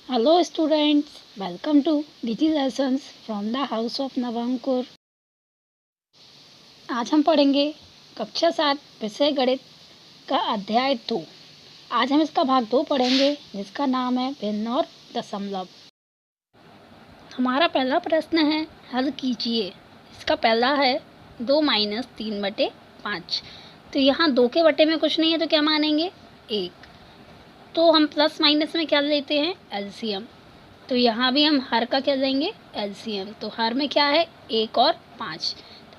Hello students, welcome to DT Lessons from the House of Navankur। आज हम पढ़ेंगे कक्षा 7 विषय गणित का अध्याय 2। आज हम इसका भाग 2 पढ़ेंगे जिसका नाम है भिन्न और दशमलव। हमारा पहला प्रश्न है, हल कीजिए। इसका पहला है 2 - 3/5। तो यहाँ 2 के बटे में कुछ नहीं है तो क्या मानेंगे 1। तो हम प्लस माइनस में क्या लेते हैं एलसीएम। तो यहाँ भी हम हर का क्या लेंगे एलसीएम। तो हर में क्या है 1 और 5।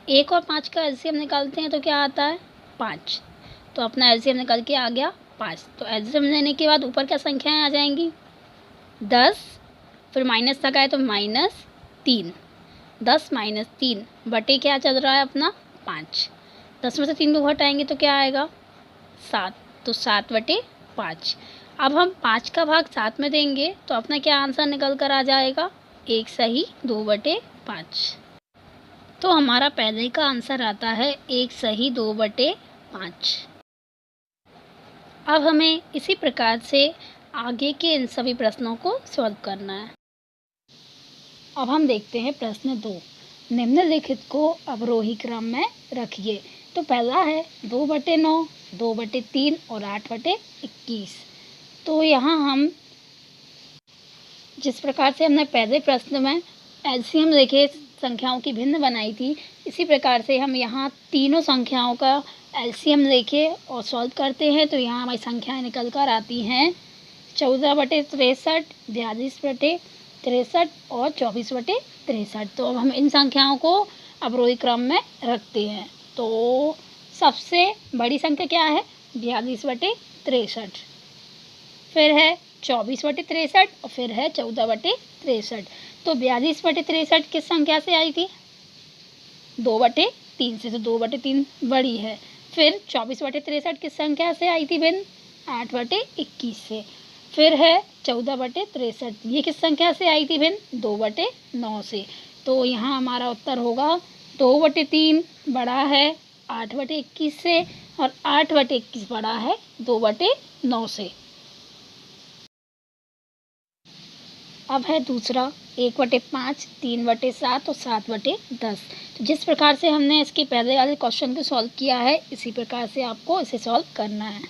1 और 5 का एलसीएम निकालते हैं तो क्या आता है 5। तो अपना एलसीएम निकल के आ गया 5। तो एलसीएम लेने के बाद ऊपर क्या संख्याएं आ जाएंगी 10, फिर माइनस तक आए तो -3। 10 - 3 बटे क्या चल रहा है अपना 5। 10 में से 3 को घटाएंगे तो क्या आएगा 7। तो 7/5। अब हम 5 का भाग 7 में देंगे तो अपना क्या आंसर निकल कर आ जाएगा 1 सही 2/5। तो हमारा पहले का आंसर आता है 1 सही 2/5। अब हमें इसी प्रकार से आगे के इन सभी प्रश्नों को सॉल्व करना है। अब हम देखते हैं प्रश्न 2। निम्नलिखित को अवरोही क्रम में रखिए। तो पहला है 2/9, 2/3 और 8/21। तो यहाँ हम जिस प्रकार से हमने पहले प्रश्न में एलसीएम लेके संख्याओं की भिन्न बनाई थी, इसी प्रकार से हम यहाँ तीनों संख्याओं का एलसीएम लेके और सॉल्व करते हैं। तो यहाँ हमारी संख्याएं निकल कर आती हैं 14/63, 42/63 और 24/63। तो अब हम इन संख्याओं को अवरोही क्रम में रखते हैं। तो सबसे बड़ी संख्या क्या है 42/63, फिर है 24/63 और फिर है 14/63। तो 42/63 किस संख्या से आई थी 2/3 से। तो 2/3 बड़ी है। फिर 24/63 किस संख्या से आई थी भिन्न 8/21 से। फिर है 14/63, ये किस संख्या से आई थी भिन्न 2/9 से। तो यहाँ हमारा उत्तर होगा 2/3 बड़ा है 8/21 से और 8/21 बड़ा है 2/9 से। अब है दूसरा 1/5, 3/7 और 7/10। तो जिस प्रकार से हमने इसके पहले वाले क्वेश्चन को सॉल्व किया है, इसी प्रकार से आपको इसे सॉल्व करना है।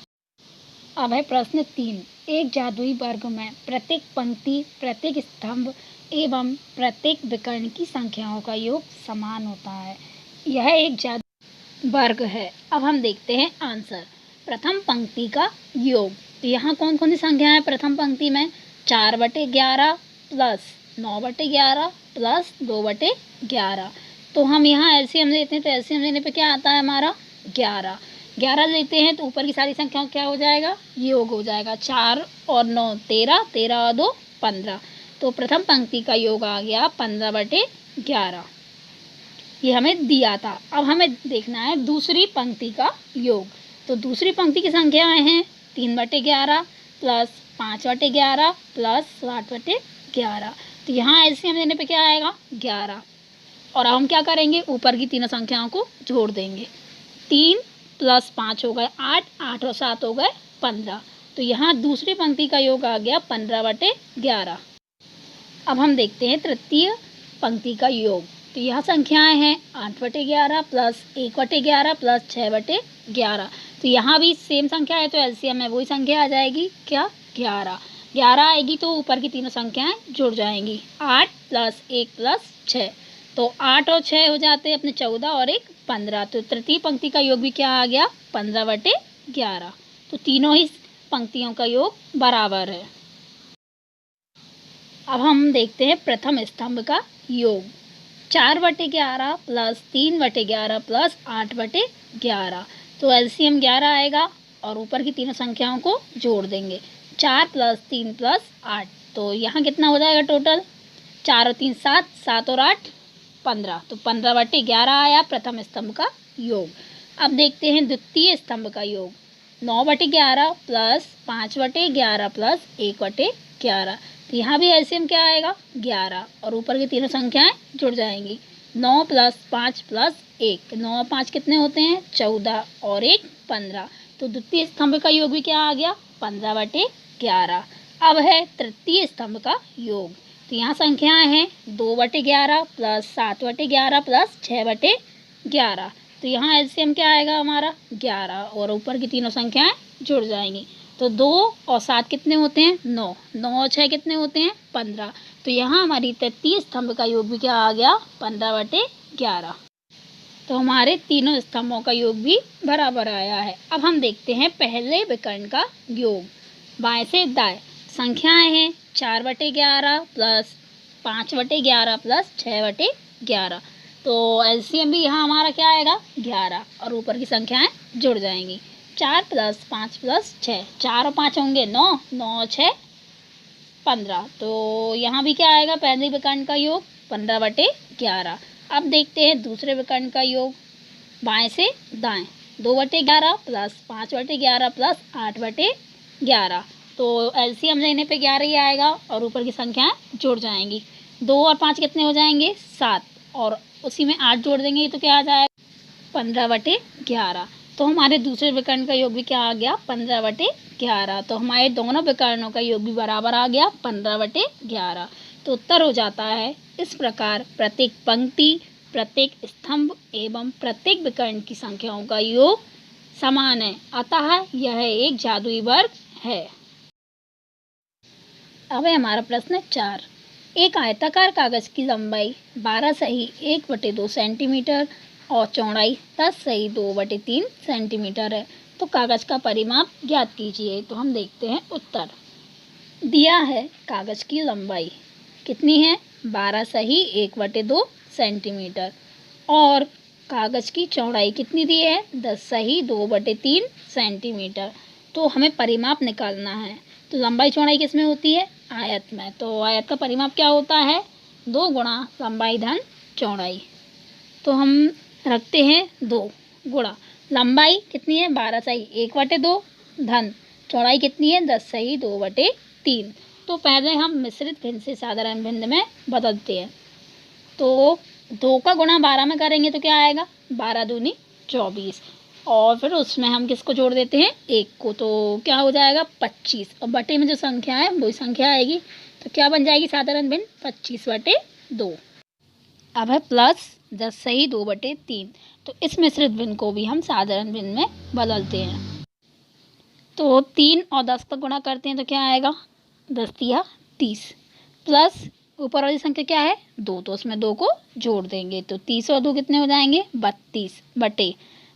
अब है प्रश्न 3। एक जादुई वर्ग में प्रत्येक पंक्ति, प्रत्येक स्तंभ एवं प्रत्येक विकर्ण की संख्याओं का योग समान होता है। यह एक जादुई वर्ग है। अब हम देखते हैं आंसर। प्रथम पंक्ति का योग। तो यहाँ कौन कौन सी संख्या है प्रथम पंक्ति में 4/11 प्लस 9/11 प्लस 2/11। तो हम यहाँ एलसीएम लेते हैं। तो एलसीएम लेने पे क्या आता है हमारा 11 लेते हैं तो ऊपर की सारी संख्याओं क्या हो जाएगा योग हो जाएगा। 4 और 9 13, 13 और 2 15। तो प्रथम पंक्ति का योग आ गया 15/11। ये हमें दिया था। अब हमें देखना है दूसरी पंक्ति का योग। तो दूसरी पंक्ति की संख्याएं हैं 3/11 प्लस 5/11 प्लस 7/11। तो यहाँ एलसीएम लेने पे क्या आएगा 11। और अब हम क्या करेंगे ऊपर की तीनों संख्याओं को जोड़ देंगे। 3 + 5 हो गए 8, 8 और 7 हो गए 15। तो यहाँ दूसरी पंक्ति का योग आ गया 15/11। अब हम देखते हैं तृतीय पंक्ति का योग। तो यह संख्याएं हैं 8/11 प्लस 1/11 प्लस 6/11। तो यहाँ भी सेम संख्या है तो एलसीएम में वही संख्या आ जाएगी क्या 11। 11 आएगी तो ऊपर की तीनों संख्याएं जुड़ जाएंगी 8 + 1 + 6। तो 8 और 6 हो जाते हैं अपने 14 और 1 15। तो तृतीय पंक्ति का योग भी क्या आ गया 15/11। तो तीनों ही पंक्तियों का योग बराबर है। अब हम देखते हैं प्रथम स्तंभ का योग। 4/11 प्लस 3/11 प्लस 8/11। तो एलसीएम 11 आएगा और ऊपर की तीनों संख्याओं को जोड़ देंगे 4 + 3 + 8। तो यहाँ कितना हो जाएगा टोटल 4 और 3 7, 7 और 8 15। तो 15/11 आया प्रथम स्तंभ का योग। अब देखते हैं द्वितीय स्तंभ का योग। 9/11 प्लस 5/11 प्लस 1/11। तो यहाँ भी एलसीएम क्या आएगा 11 और ऊपर की तीनों संख्याएं जुड़ जाएंगी 9 + 5 + 1। 9 और 5 कितने होते हैं 14 और 1 15। तो द्वितीय स्तंभ का योग भी क्या आ गया 15/11। अब है तृतीय स्तंभ का योग। तो यहाँ संख्याएं हैं 2/11 प्लस 7/11 प्लस 6/11। तो यहाँ एलसीएम क्या आएगा हमारा 11, और ऊपर की तीनों संख्याएं जुड़ जाएंगी। तो 2 और 7 कितने होते हैं 9, 9 और 6 कितने होते हैं 15। तो यहाँ हमारी तृतीय स्तंभ का योग भी क्या आ गया 15/11। तो हमारे तीनों स्तंभों का योग भी बराबर आया है। अब हम देखते हैं पहले विकर्ण का योग। बाएं से दाएं संख्याएं हैं 4/11 प्लस 5/11 प्लस 6/11। तो एलसीएम भी यहाँ हमारा क्या आएगा 11, और ऊपर की संख्याएं जुड़ जाएंगी। 4 प्लस 5 प्लस 6, 4 और 5 होंगे 9, 9 और 6 15। तो यहाँ भी क्या आएगा पहले विकर्ण का योग 15/11। अब देखते हैं दूसरे विकर्ण का योग। बाएं से दाएं 2/11 प्लस 5/11 प्लस 8/11। तो एलसीएम लेने पे 11 ही आएगा, और ऊपर की संख्याएं जुड़ जाएंगी। 2 और 5 कितने हो जाएंगे 7, और उसी में 8 जोड़ देंगे तो क्या आ जाएगा 15/11। तो हमारे दूसरे विकर्ण का योग भी क्या आ गया 15/11। तो हमारे दोनों विकर्णों का योग भी बराबर आ गया 15/11। तो उत्तर हो जाता है इस प्रकार प्रत्येक पंक्ति, प्रत्येक स्तंभ एवं प्रत्येक विकर्ण की संख्याओं का योग समान है, अतः यह एक जादुई वर्ग है। अब है हमारा प्रश्न 4। एक आयताकार कागज की लंबाई 12 सही 1/2 सेंटीमीटर और चौड़ाई 10 सही 2/3 सेंटीमीटर है, तो कागज का परिमाप ज्ञात कीजिए। तो हम देखते हैं उत्तर। दिया है कागज की लंबाई कितनी है 12 सही 1/2 सेंटीमीटर, और कागज की चौड़ाई कितनी दी है 10 सही 2/3 सेंटीमीटर। तो हमें परिमाप निकालना है। तो लंबाई चौड़ाई किस में होती है आयत में। तो आयत का परिमाप क्या होता है 2 गुणा लंबाई धन चौड़ाई। तो हम रखते हैं 2 गुणा लंबाई कितनी है 12 सही 1/2 धन चौड़ाई कितनी है 10 सही 2/3। तो पहले हम मिश्रित भिन्न से साधारण भिन्न में बदलते हैं। तो 2 का गुणा 12 में करेंगे तो क्या आएगा 12 दूनी 24, और फिर उसमें हम किसको जोड़ देते हैं 1 को, तो क्या हो जाएगा 25, और बटे में जो संख्या है वही संख्या आएगी। तो क्या बन जाएगी साधारण भिन्न 25/2। अब है प्लस 10 सही 2/3। तो इस मिश्रित भिन्न को भी हम साधारण भिन्न में बदलते हैं। तो 3 और 10 का गुणा करते हैं तो क्या आएगा 10 तिया 30, प्लस ऊपर वाली संख्या क्या है 2, तो उसमें 2 को जोड़ देंगे। तो 30 और 2 कितने हो जाएंगे 32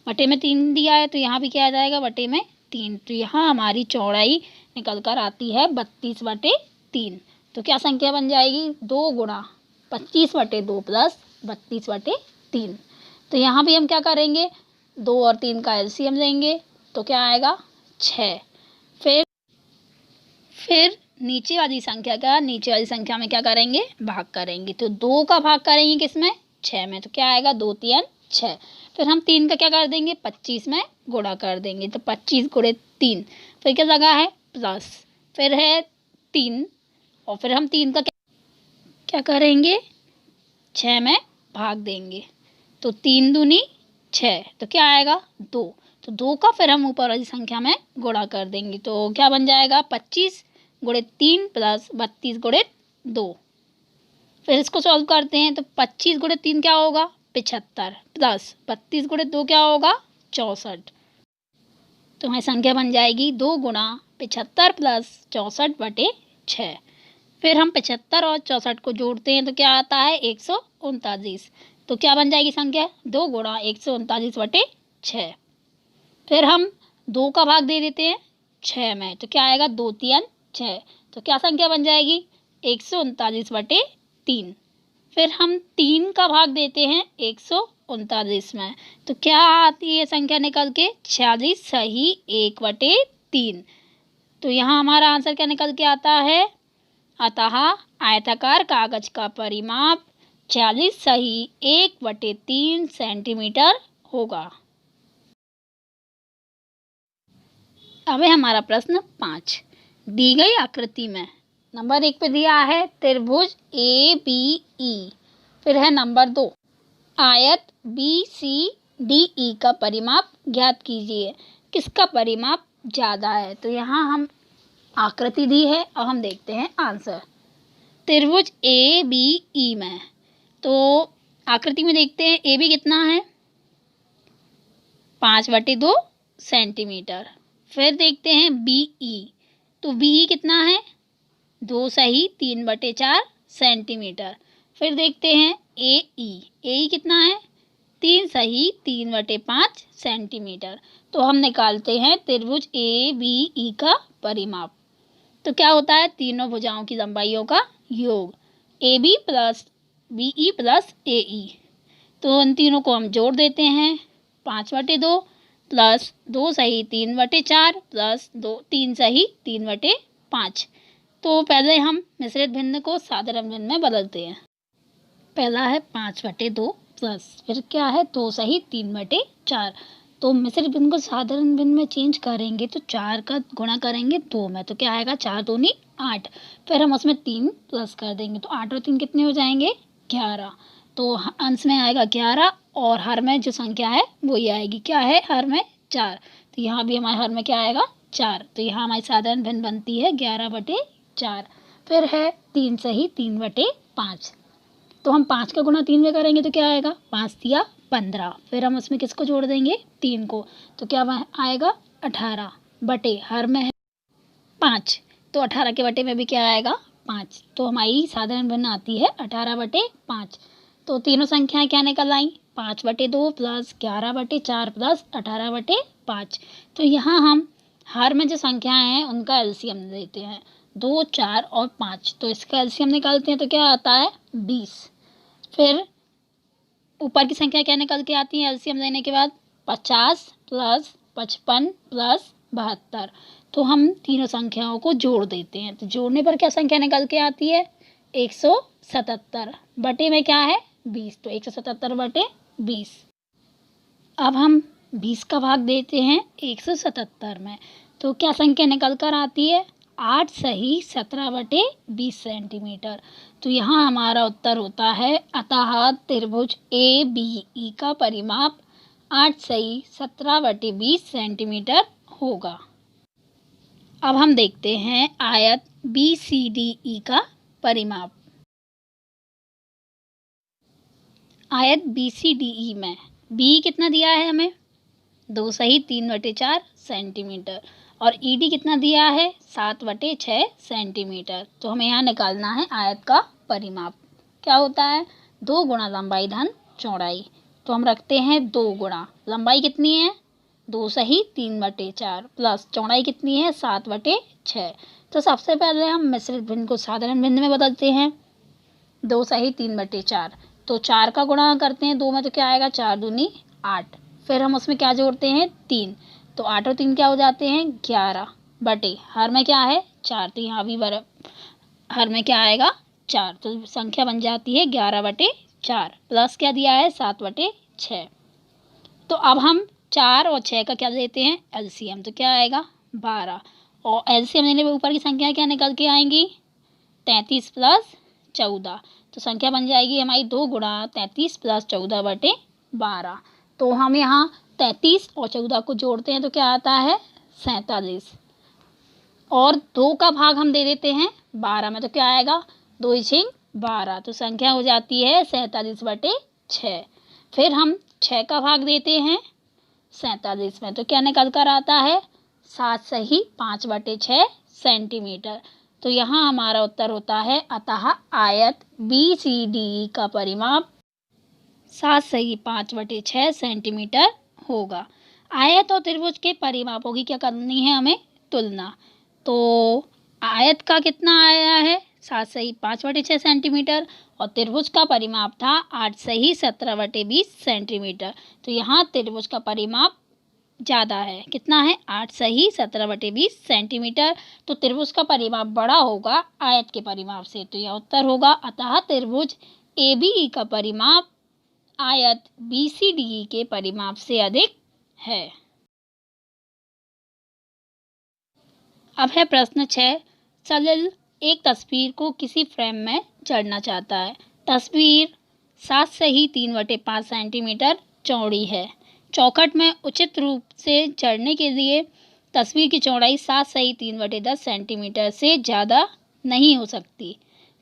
बटे में 3 दिया है, तो यहाँ भी क्या आ जाएगा बटे में 3। तो यहाँ हमारी चौड़ाई निकल कर आती है 32/3। तो क्या संख्या बन जाएगी 2 गुणा 25/2 प्लस 32/3। तो यहाँ भी हम क्या करेंगे 2 और 3 का एलसीएम लेंगे तो क्या आएगा 6। फिर नीचे वाली संख्या में क्या करेंगे भाग करेंगे। तो 2 का भाग करेंगे किसमें 6 में, तो क्या आएगा 2 3 6। फिर हम 3 का क्या कर देंगे 25 में गुणा कर देंगे। तो 25 गुणे 3, फिर क्या लगा है प्लस, फिर है 3, और फिर हम 3 का क्या करेंगे 6 में भाग देंगे। तो 3 दूनी 6, तो क्या आएगा 2। तो 2 का फिर हम ऊपर वाली संख्या में गुणा कर देंगे। तो क्या बन जाएगा 25 गुणे 3 प्लस 32 गुणे 2। फिर इसको सॉल्व करते हैं तो 25 गुणे 3 क्या होगा 75, प्लस 32 गुणे 2 क्या होगा 64। तो हमारी संख्या बन जाएगी 2 गुणा 75 प्लस 64/6। फिर हम 75 और 64 को जोड़ते हैं तो क्या आता है 139। तो क्या बन जाएगी संख्या 2 गुणा 139/6। फिर हम 2 का भाग दे देते हैं 6 में, तो क्या आएगा 2 3 6। तो क्या संख्या बन जाएगी 139/3। फिर हम 3 का भाग देते हैं 139 में, तो क्या आती है संख्या निकल के 46 सही 1/3। तो यहाँ हमारा आंसर क्या निकल के आता है, अतः आयताकार कागज का परिमाप 46 सही 1/3 सेंटीमीटर होगा। अब है हमारा प्रश्न 5। दी गई आकृति में नंबर 1 पे दिया है त्रिभुज ABE, फिर है नंबर 2 आयत BCDE का परिमाप ज्ञात कीजिए, किसका परिमाप ज़्यादा है। तो यहाँ हम आकृति दी है। अब हम देखते हैं आंसर। त्रिभुज ए बी ई में, तो आकृति में देखते हैं ए बी कितना है 5/2 सेंटीमीटर। फिर देखते हैं बी ई, तो बी ई कितना है 2 सही 3/4 सेंटीमीटर। फिर देखते हैं ए ई कितना है 3 सही 3/5 सेंटीमीटर। तो हम निकालते हैं त्रिभुज ए बी ई का परिमाप। तो क्या होता है तीनों भुजाओं की लंबाइयों का योग, A B plus B E plus A E. तो इन तीनों को हम जोड़ देते हैं 5/2 प्लस 2 सही 3/4 प्लस 3 सही 3/5। तो पहले हम मिश्रित भिन्न को साधारण भिन्न में बदलते हैं। पहला है 5/2 प्लस फिर क्या है 2 सही 3/4। तो मिश्रित भिन्न को साधारण भिन्न में चेंज करेंगे तो 4 का गुणा करेंगे 2 में, तो क्या आएगा 4 दूनी 8। फिर हम उसमें 3 प्लस कर देंगे तो 8 और 3 कितने हो जाएंगे 11। तो अंश में आएगा 11 और हर में जो संख्या है वही आएगी, क्या है हर में 4। तो यहाँ भी हमारे हर में क्या आएगा 4। तो यहाँ हमारी साधारण भिन्न बनती है 11/4। फिर है 3 सही 3/5। तो हम 5 का गुणा 3 में करेंगे तो क्या आएगा 5 तिया 15। फिर हम उसमें किसको जोड़ देंगे 3 को, तो क्या आएगा 18 बटे हर में है 5। तो 18 के बटे में भी क्या आएगा 5। तो हमारी साधारण भिन्न आती है 18/5। तो तीनों संख्याएं क्या निकल आई 5/2 प्लस 11/4 प्लस 18/5। तो यहाँ हम हर में जो संख्याएं हैं उनका एलसीएम लेते हैं 2, 4 और 5। तो इसका एलसीएम निकालते हैं तो क्या आता है 20। फिर ऊपर की संख्या क्या निकल के आती है एलसीएम लेने के बाद 50 प्लस 55 प्लस 72। तो हम तीनों संख्याओं को जोड़ देते हैं। तो जोड़ने पर क्या संख्या निकल के आती है 177 बटे में क्या है 20। तो 177/20। अब हम 20 का भाग देते हैं 177 में, तो क्या संख्या निकल कर आती है 8 सही 17/20 सेंटीमीटर। तो यहाँ हमारा उत्तर होता है अतः त्रिभुज ए बी ई का परिमाप 8 सही 17/20 सेंटीमीटर होगा। अब हम देखते हैं आयत बी सी डी ई का परिमाप। आयत बी सी डी ई में बी कितना दिया है हमें 2 सही 3/4 सेंटीमीटर और ई डी कितना दिया है 7/6 सेंटीमीटर। तो हमें यहाँ निकालना है आयत का परिमाप। क्या होता है 2 गुणा लंबाई धन चौड़ाई। तो हम रखते हैं 2 गुणा लंबाई कितनी है 2 सही 3/4 प्लस चौड़ाई कितनी है 7/6। तो सबसे पहले हम मिश्रित भिन्न को साधारण भिन्न में बदलते हैं 2 सही 3/4। तो 4 का गुणा करते हैं 2 में तो क्या आएगा 4 दूनी 8। फिर हम उसमें क्या जोड़ते हैं 3। तो 8 और 3 क्या हो जाते हैं 11 बटे हर में क्या है 4। तो यहाँ भी हर में क्या आएगा 4। तो संख्या बन जाती है 11/4 प्लस क्या दिया है 7/6। तो अब हम 4 और 6 का क्या लेते हैं एलसीएम। तो क्या आएगा 12 और एलसीएम लेने पर ऊपर की संख्या क्या निकल के आएंगी 33 प्लस 14। तो संख्या बन जाएगी हमारी 2 गुणा 33 प्लस 14/12। तो हम यहाँ 33 और 14 को जोड़ते हैं तो क्या आता है 47 और 2 का भाग हम दे देते हैं 12 में तो क्या आएगा 2 × 12। तो संख्या हो जाती है 47/6। फिर हम 6 का भाग देते हैं 47 में तो क्या निकल कर आता है 7 सही 5/6 सेंटीमीटर। तो यहाँ हमारा उत्तर होता है अतः आयत बी सी डी का परिमाप 7 सही 5/6 सेंटीमीटर होगा। आयत और त्रिभुज के परिमापों की क्या करनी है हमें तुलना। तो आयत का कितना आया है 7 सही 5/6 सेंटीमीटर और त्रिभुज का परिमाप था 8 सही 17/20 सेंटीमीटर। तो यहाँ त्रिभुज का परिमाप ज़्यादा है, कितना है 8 सही 17/20 सेंटीमीटर। तो त्रिभुज का परिमाप बड़ा होगा आयत के परिमाप से। तो यह उत्तर होगा अतः त्रिभुज ए बी ई का परिमाप आयत बी सी डी ई के परिमाप से अधिक है। अब है प्रश्न 6। सलिल एक तस्वीर को किसी फ्रेम में जड़ना चाहता है। तस्वीर 7 सही 3/5 सेंटीमीटर चौड़ी है। चौखट में उचित रूप से जड़ने के लिए तस्वीर की चौड़ाई 7 सही 3/10 सेंटीमीटर से ज़्यादा नहीं हो सकती।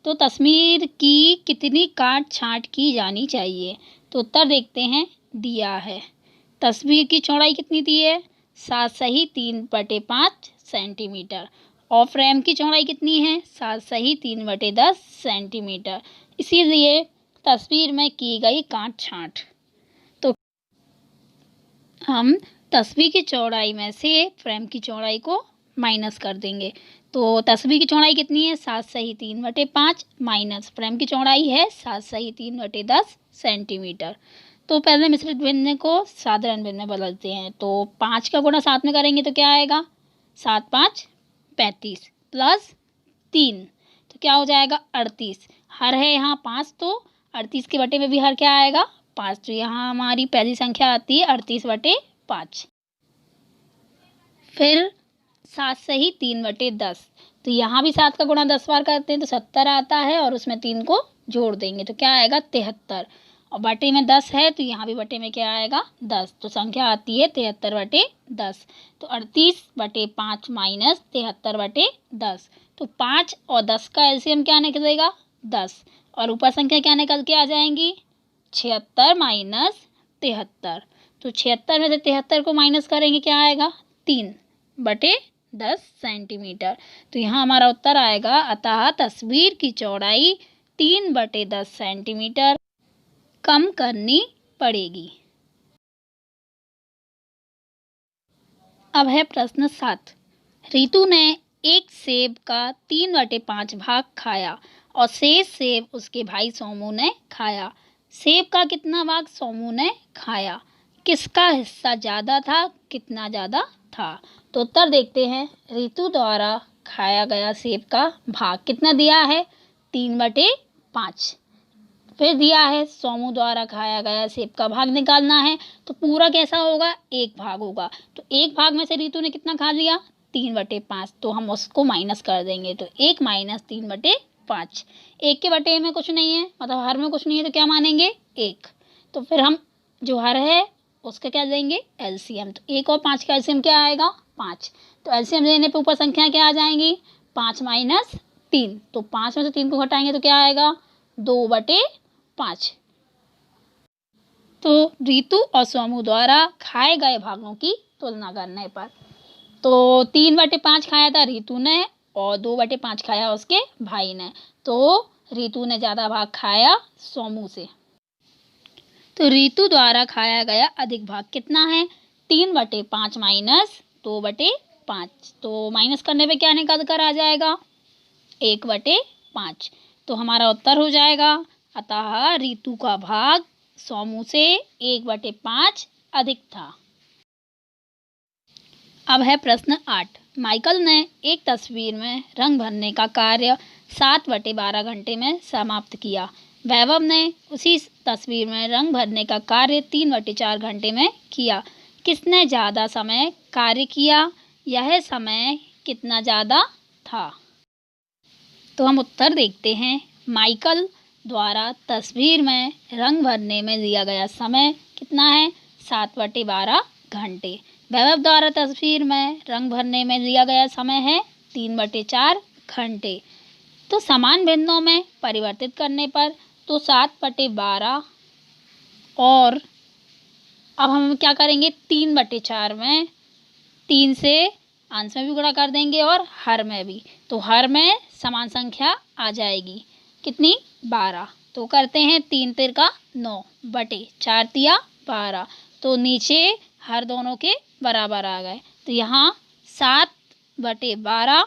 तो तस्वीर की कितनी काट छाँट की जानी चाहिए? तो उत्तर देखते हैं, दिया है। तस्वीर की चौड़ाई कितनी दी है? 7 सही 3/5 सेंटीमीटर। और फ्रेम की चौड़ाई कितनी है? 7 सही 3/10 सेंटीमीटर। इसीलिए तस्वीर में की गई काट छाँट। तो हम तस्वीर की चौड़ाई में से फ्रेम की चौड़ाई को माइनस कर देंगे। तो तस्वीर की चौड़ाई कितनी है? 7 सही 3/5 माइनस फ्रेम की चौड़ाई है 7 सही 3/10 सेंटीमीटर। तो पहले मिश्रित भिन्न को साधारण भिन्न में बदलते हैं। तो 5 का गुणा 7 में करेंगे तो क्या आएगा? 7 5 35 प्लस 3 तो क्या हो जाएगा? 38। हर है यहाँ 5, तो 38 के बटे में भी हर क्या आएगा? 5। तो यहाँ हमारी पहली संख्या आती है 38/5। फिर 7 सही 3/10। तो यहाँ भी 7 का गुणा 10 बार करते हैं तो 70 आता है और उसमें 3 को जोड़ देंगे तो क्या आएगा? 73। और बटे में 10 है तो यहाँ भी बटे में क्या आएगा? 10। तो संख्या आती है 73/10। तो 38/5 माइनस 73/10। तो 5 और 10 का एलसीएम क्या निकलेगा? 10। और ऊपर संख्या क्या निकल के आ जाएंगी? 76 माइनस 73। तो 76 में से 73 को माइनस करेंगे क्या आएगा? 3/10 सेंटीमीटर। तो यहाँ हमारा उत्तर आएगा, अतः तस्वीर की चौड़ाई 3/10 सेंटीमीटर कम करनी पड़ेगी। अब है प्रश्न 7। रितु ने एक सेब का 3/5 भाग खाया और शेष सेब उसके भाई सोमू ने खाया। सेब का कितना भाग सोमू ने खाया? किसका हिस्सा ज़्यादा था? कितना ज़्यादा था? तो उत्तर देखते हैं। रितु द्वारा खाया गया सेब का भाग कितना दिया है? 3/5। फिर दिया है सोमू द्वारा खाया गया सेब का भाग निकालना है। तो पूरा कैसा होगा? एक भाग होगा। तो एक भाग में से रितु ने कितना खा लिया? 3/5। तो हम उसको माइनस कर देंगे। तो 1 माइनस 3/5। 1 के बटे में कुछ नहीं है, मतलब हर में कुछ नहीं है, तो क्या मानेंगे? 1। तो फिर हम जो हर है उसका क्या देंगे? एलसीएम। तो 1 और 5 का एलसीएम क्या आएगा? 5। तो एलसीएम लेने पे ऊपर संख्या क्या आ जाएंगी? 5 माइनस 3। तो 5 में से 3 को घटाएंगे तो क्या आएगा? 2/5। तो रितु और सोमू द्वारा खाए गए भागों की तुलना करने पर, तो 3/5 खाया था रितु ने और 2/5 खाया उसके भाई ने। तो रितु ने ज़्यादा भाग खाया सोमू से। तो रितु द्वारा खाया गया अधिक भाग कितना है? 3/5 माइनस 2/5। तो माइनस करने पे क्या निकल कर आ जाएगा? 1/5। तो हमारा उत्तर हो जाएगा, अतः रितु का भाग सोमू से 1/5 अधिक था। अब है प्रश्न 8। माइकल ने एक तस्वीर में रंग भरने का कार्य 7/12 घंटे में समाप्त किया। वैभव ने उसी तस्वीर में रंग भरने का कार्य 3/4 घंटे में किया। किसने ज़्यादा समय कार्य किया? यह समय कितना ज़्यादा था? तो हम उत्तर देखते हैं। माइकल द्वारा तस्वीर में रंग भरने में दिया गया समय कितना है? 7/12 घंटे। वैभव द्वारा तस्वीर में रंग भरने में दिया गया समय है 3/4 घंटे। तो समान भिन्नों में परिवर्तित करने पर तो 7/12 और अब हम क्या करेंगे? 3/4 में 3 से अंश में भी गुणा कर देंगे और हर में भी। तो हर में समान संख्या आ जाएगी कितनी? 12। तो करते हैं 3 तिरका 9 बटे 4 तिया 12। तो नीचे हर दोनों के बराबर आ गए। तो यहाँ 7/12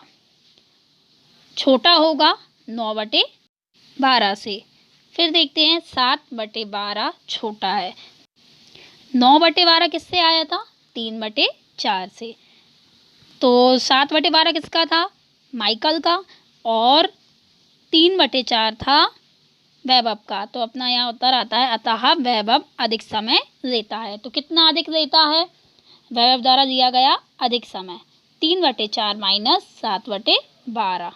छोटा होगा 9/12 से। फिर देखते हैं 7/12 छोटा है। 9/12 किससे आया था? 3/4 से। तो 7/12 किसका था? माइकल का। और 3/4 था वैभव का। तो अपना यहाँ उत्तर आता है, अतः वैभव अधिक समय लेता है। तो कितना अधिक लेता है? वैभव द्वारा दिया गया अधिक समय 3/4 माइनस 7/12।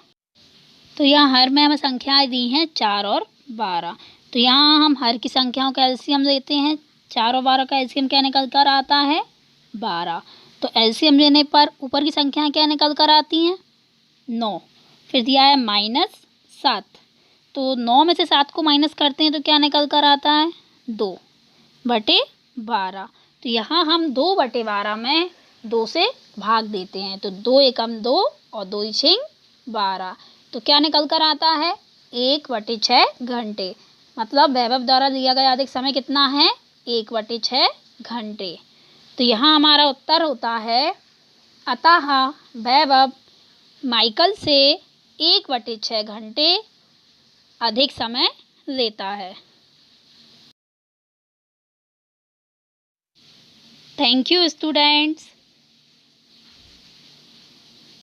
तो यहाँ हर में हमें संख्याएं दी हैं 4 और 12। तो यहाँ हम हर की संख्याओं का एलसीएम लेते हैं। 4 और 12 का एलसीएम क्या निकल कर आता है? 12। तो एलसीएम लेने पर ऊपर की संख्याएं क्या निकल कर आती हैं? 9। फिर दिया है -7, तो 9 में से 7 को माइनस करते हैं तो क्या निकल कर आता है? 2/12। तो यहाँ हम 2/12 में 2 से भाग देते हैं, तो 2 एकम 2 और 2 इछिंग 12। तो क्या निकल कर आता है? 1/6 घंटे। मतलब वैभव द्वारा दिया गया अधिक समय कितना है? 1/6 घंटे। तो यहाँ हमारा उत्तर होता है, अतः वैभव माइकल से 1/6 घंटे अधिक समय लेता है। Thank you students.